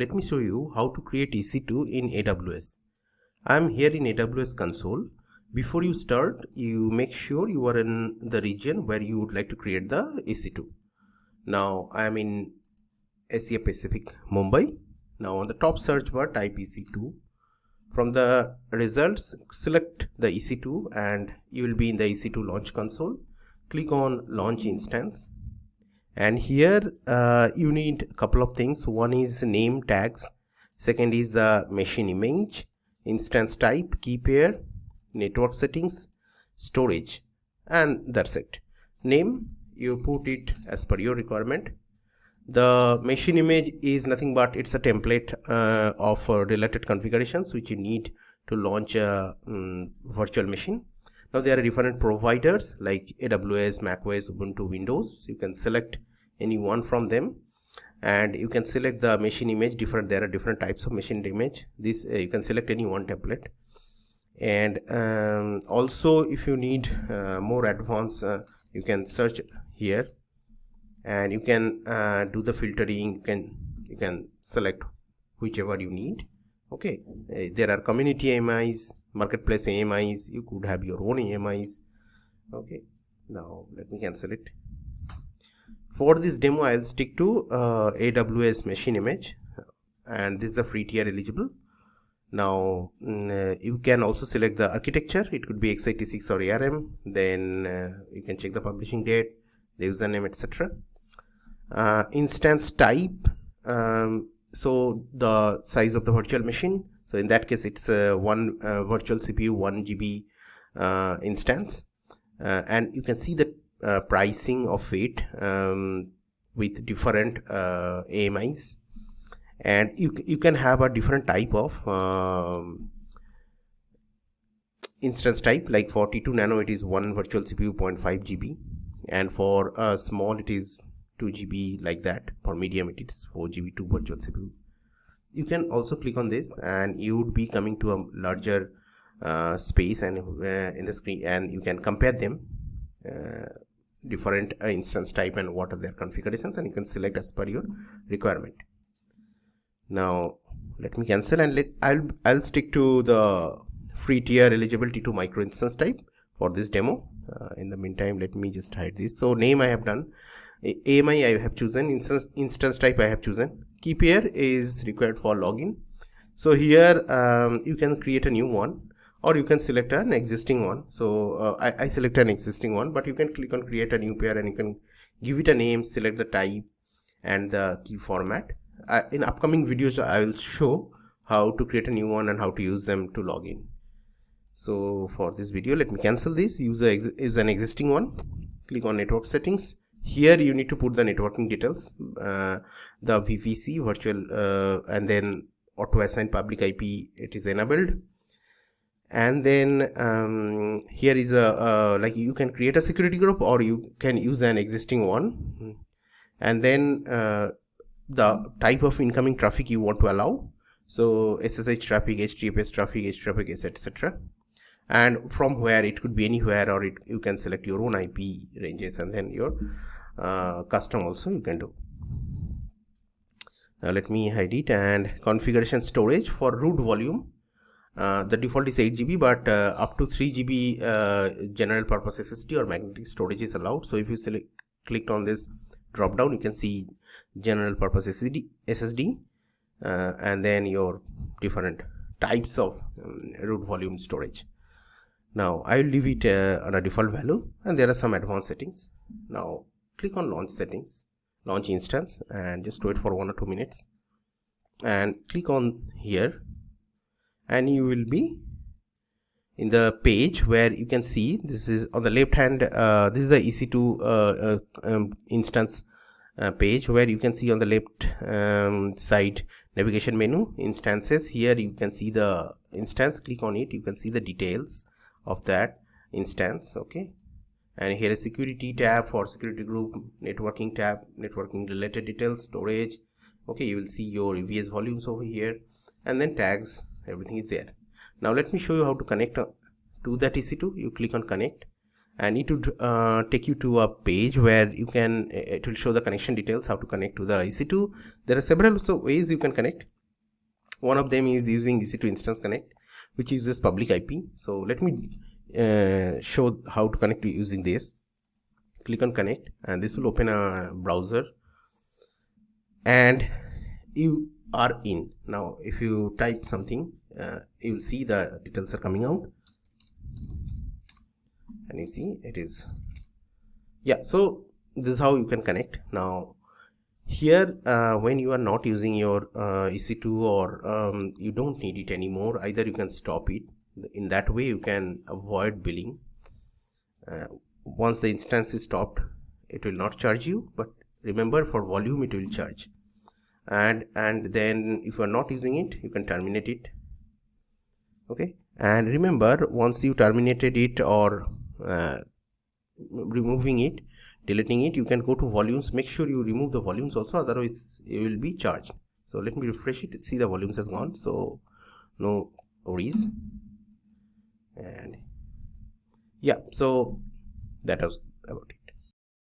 let me show you how to create EC2 in AWS. I am here in AWS console. Before you start, you make sure you are in the region where you would like to create the EC2. Now I am in Asia Pacific, Mumbai. Now on the top search bar, type EC2. From the results, select the EC2 and you will be in the EC2 launch console. Click on launch instance. And here you need a couple of things. One is name tags, second is the machine image, instance type, key pair, network settings, storage, and that's it. Name, you put it as per your requirement. The machine image is nothing but it's a template of related configurations which you need to launch a virtual machine. Now there are different providers like AWS, macOS, Ubuntu, Windows. You can select any one from them and you can select the machine image. There are different types of machine image. This you can select any one template. And also if you need more advanced, you can search here and you can do the filtering. You can select whichever you need. Okay, there are community AMIs, marketplace AMIs. You could have your own AMIs. Okay, now let me cancel it. For this demo, I'll stick to AWS machine image, and this is the free tier eligible. Now you can also select the architecture. It could be x86 or ARM. Then you can check the publishing date, the username, etc. Instance type. So the size of the virtual machine. So in that case, it's one virtual CPU, 1 GB instance, and you can see the pricing of it with different AMIs, and you can have a different type of instance type. Like 42 nano, it is 1 virtual CPU, 0.5 GB, and for small it is 2 GB, like that. For medium it is 4 GB, 2 virtual CPU. You can also click on this and you would be coming to a larger space and in the screen, and you can compare them, different instance type and what are their configurations, and you can select as per your requirement. Now let me cancel and I'll stick to the free tier eligibility to micro instance type for this demo. In the meantime, let me just hide this. So name I have done, AMI I have chosen, instance type I have chosen, key pair is required for login. So here you can create a new one or you can select an existing one. So I select an existing one, but you can click on create a new pair and you can give it a name, select the type and the key format. In upcoming videos I will show how to create a new one and how to use them to log in. So for this video, let me cancel this. Use an existing one. Click on network settings. Here you need to put the networking details, the VPC virtual, and then auto assign public IP, it is enabled. And then here is a like you can create a security group or you can use an existing one, and then the type of incoming traffic you want to allow. So SSH traffic, HTTPS traffic, HTTP, etc. And from where, it could be anywhere, or you can select your own IP ranges, and then your custom also you can do. Now let me hide it. And configuration storage for root volume, the default is 8 GB, but up to 3 GB general purpose SSD or magnetic storage is allowed. So if you click on this drop down, you can see general purpose SSD and then your different types of root volume storage. Now I will leave it on a default value, and there are some advanced settings. Now click on launch settings, launch instance, and just wait for 1 or 2 minutes and click on here, and you will be in the page where you can see this is on the left hand. This is the EC2 instance page, where you can see on the left side navigation menu, instances. Here you can see the instance. Click on it, you can see the details of that instance. Okay, and here is security tab for security group, networking tab, networking related details, storage. Okay, you will see your EVS volumes over here, and then tags, everything is there. Now let me show you how to connect to that EC2. You click on connect, and it would take you to a page where you can, it will show the connection details, how to connect to the EC2. There are several ways you can connect. One of them is using EC2 Instance Connect, which uses public IP. So let me show how to connect using this. Click on connect, and this will open a browser, and you are in. Now if you type something, you will see the details are coming out, and you see it is, yeah. So this is how you can connect. Now here, when you are not using your EC2, or you don't need it anymore, either you can stop it. In that way you can avoid billing. Once the instance is stopped, it will not charge you, but remember, for volume it will charge. And then if you are not using it, you can terminate it. Okay, and remember, once you terminated it, or removing it, deleting it, you can go to volumes. Make sure you remove the volumes also, otherwise you will be charged. So let me refresh it. See, the volumes has gone, so no worries. And yeah, so that was about it.